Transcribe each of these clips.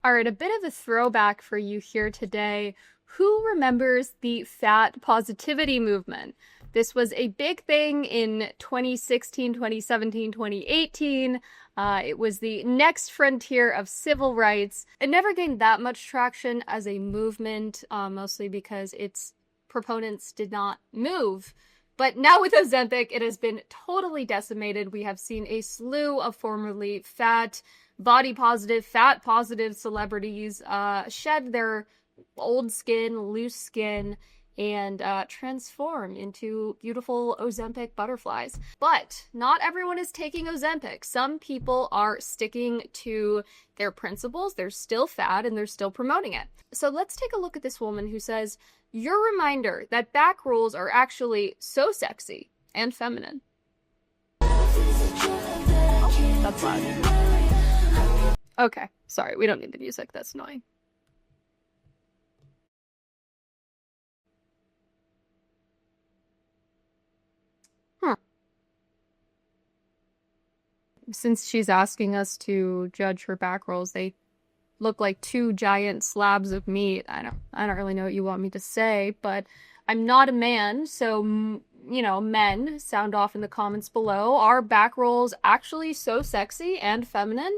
All right, a bit of a throwback for you here today. Who remembers the fat positivity movement? This was a big thing in 2016, 2017, 2018. It was the next frontier of civil rights. It never gained that much traction as a movement, mostly because its proponents did not move. But now with Ozempic, it has been totally decimated. We have seen a slew of formerly fat, body positive, fat positive celebrities shed their old skin, loose skin, and transform into beautiful Ozempic butterflies. But not everyone is taking Ozempic. Some people are sticking to their principles. They're still fat and they're still promoting it. So let's take a look at this woman who says, your reminder that back rolls are actually so sexy and feminine. Oh, that's loud. Okay, sorry, we don't need the music, that's annoying. Since she's asking us to judge her back rolls, they look like two giant slabs of meat. I don't really know what you want me to say, but I'm not a man, so men, sound off in the comments below. Are back rolls actually so sexy and feminine?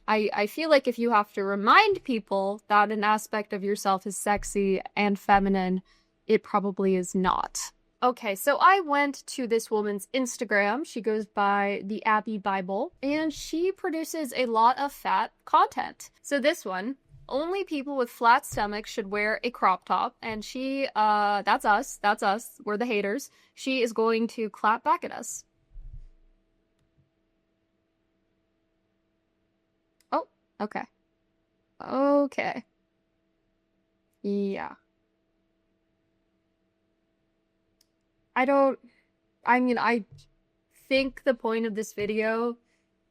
I feel like if you have to remind people that an aspect of yourself is sexy and feminine, it probably is not. Okay, so I went to this woman's Instagram. She goes by the Abby Bible, and she produces a lot of fat content. So this one, only people with flat stomachs should wear a crop top, and she, that's us, we're the haters. She is going to clap back at us. Oh, okay. Okay. Yeah. I think the point of this video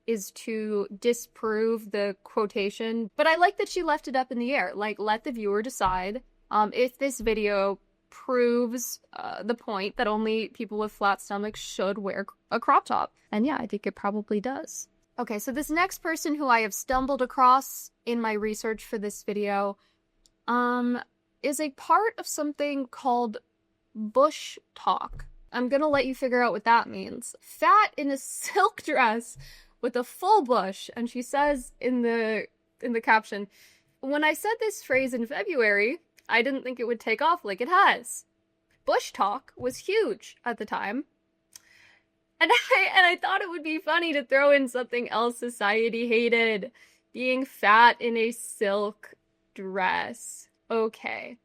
is to disprove the quotation, but I like that she left it up in the air. Like, let the viewer decide if this video proves the point that only people with flat stomachs should wear a crop top. And yeah, I think it probably does. Okay, so this next person who I have stumbled across in my research for this video is a part of something called bush talk. I'm gonna let you figure out what that means. Fat in a silk dress with a full bush, and she says in the caption, when I said this phrase in February, I didn't think it would take off like it has. Bush talk was huge at the time. And I thought it would be funny to throw in something else society hated. Being fat in a silk dress. Okay.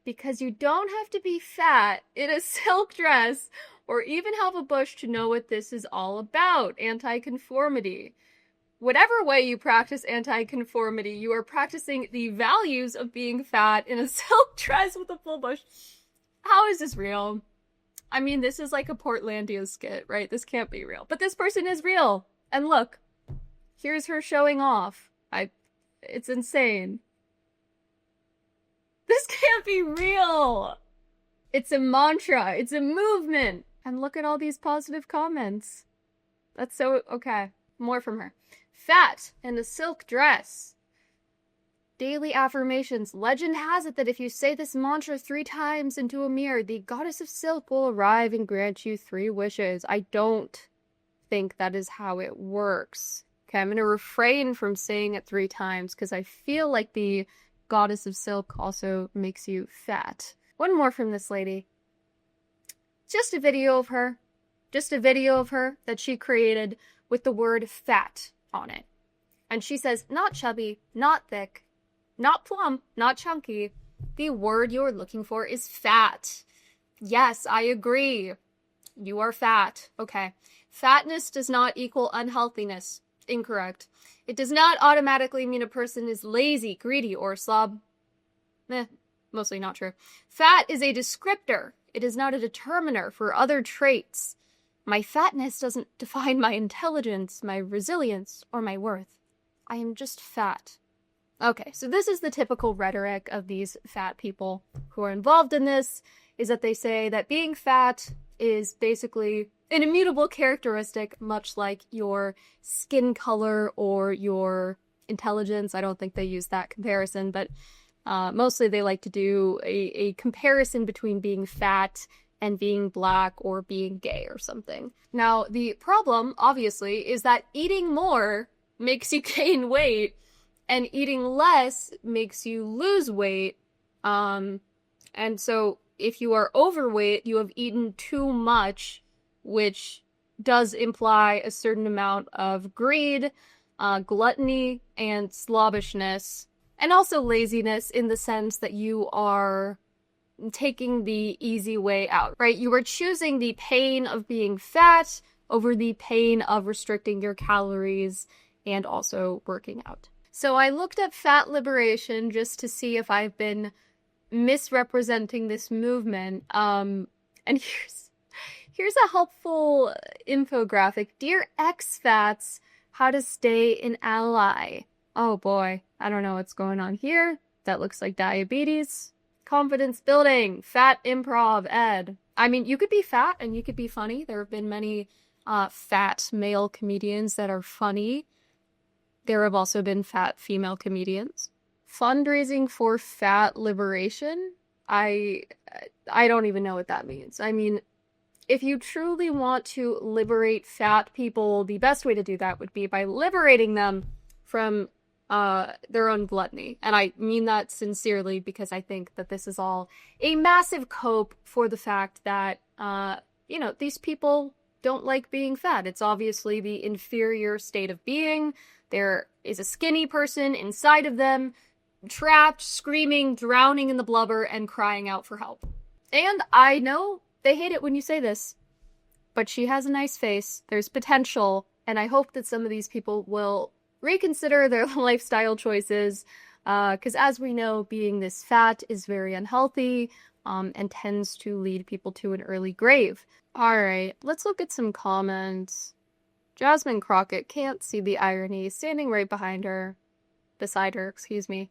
Because you don't have to be fat in a silk dress or even have a bush to know what this is all about, anti-conformity. Whatever way you practice anti-conformity, you are practicing the values of being fat in a silk dress with a full bush. How is this real? I mean, this is like a Portlandia skit, right? This can't be real. But this person is real. And look, here's her showing off. It's insane. This can't be real. It's a mantra. It's a movement. And look at all these positive comments. That's so... Okay. More from her. Fat in a silk dress. Daily affirmations. Legend has it that if you say this mantra 3 times into a mirror, the goddess of silk will arrive and grant you 3 wishes. I don't think that is how it works. Okay, I'm going to refrain from saying it 3 times because I feel like the goddess of silk also makes you fat. One more from this lady. Just a video of her. Just a video of her that she created with the word fat on it. And she says, not chubby, not thick, not plump, not chunky. The word you're looking for is fat. Yes, I agree. You are fat. Okay. Fatness does not equal unhealthiness. Incorrect. It does not automatically mean a person is lazy, greedy, or a slob. Mostly not true. Fat is a descriptor. It is not a determiner for other traits. My fatness doesn't define my intelligence, my resilience, or my worth. I am just fat. Okay, so this is the typical rhetoric of these fat people who are involved in this, is that they say that being fat is basically an immutable characteristic, much like your skin color or your intelligence. I don't think they use that comparison, but mostly they like to do a comparison between being fat and being black or being gay or something. Now, the problem, obviously, is that eating more makes you gain weight, and eating less makes you lose weight. And so if you are overweight, you have eaten too much, which does imply a certain amount of greed, gluttony, and slobbishness, and also laziness in the sense that you are taking the easy way out, right? You are choosing the pain of being fat over the pain of restricting your calories and also working out. So I looked up fat liberation just to see if I've been misrepresenting this movement. And here's a helpful infographic. Dear expats, how to stay an ally. Oh boy, I don't know what's going on here. That looks like diabetes. Confidence building, fat improv ed. I mean, you could be fat and you could be funny. There have been many fat male comedians that are funny. There have also been fat female comedians. Fundraising for fat liberation? I don't even know what that means. I mean, if you truly want to liberate fat people, the best way to do that would be by liberating them from their own gluttony. And I mean that sincerely, because I think that this is all a massive cope for the fact that, these people don't like being fat. It's obviously the inferior state of being. There is a skinny person inside of them, trapped, screaming, drowning in the blubber, and crying out for help. And I know they hate it when you say this, but she has a nice face. There's potential, and I hope that some of these people will reconsider their lifestyle choices, because as we know, being this fat is very unhealthy, and tends to lead people to an early grave. Alright, let's look at some comments. Jasmine Crockett, can't see the irony, standing right beside her, excuse me.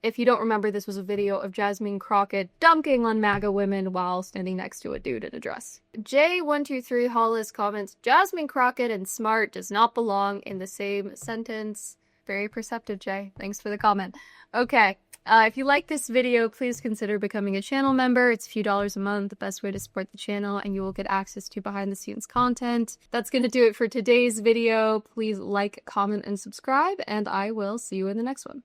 If you don't remember, this was a video of Jasmine Crockett dunking on MAGA women while standing next to a dude in a dress. J123 Hollis comments, Jasmine Crockett and smart does not belong in the same sentence. Very perceptive, Jay. Thanks for the comment. Okay, if you like this video, please consider becoming a channel member. It's a few dollars a month, the best way to support the channel, and you will get access to behind-the-scenes content. That's going to do it for today's video. Please like, comment, and subscribe, and I will see you in the next one.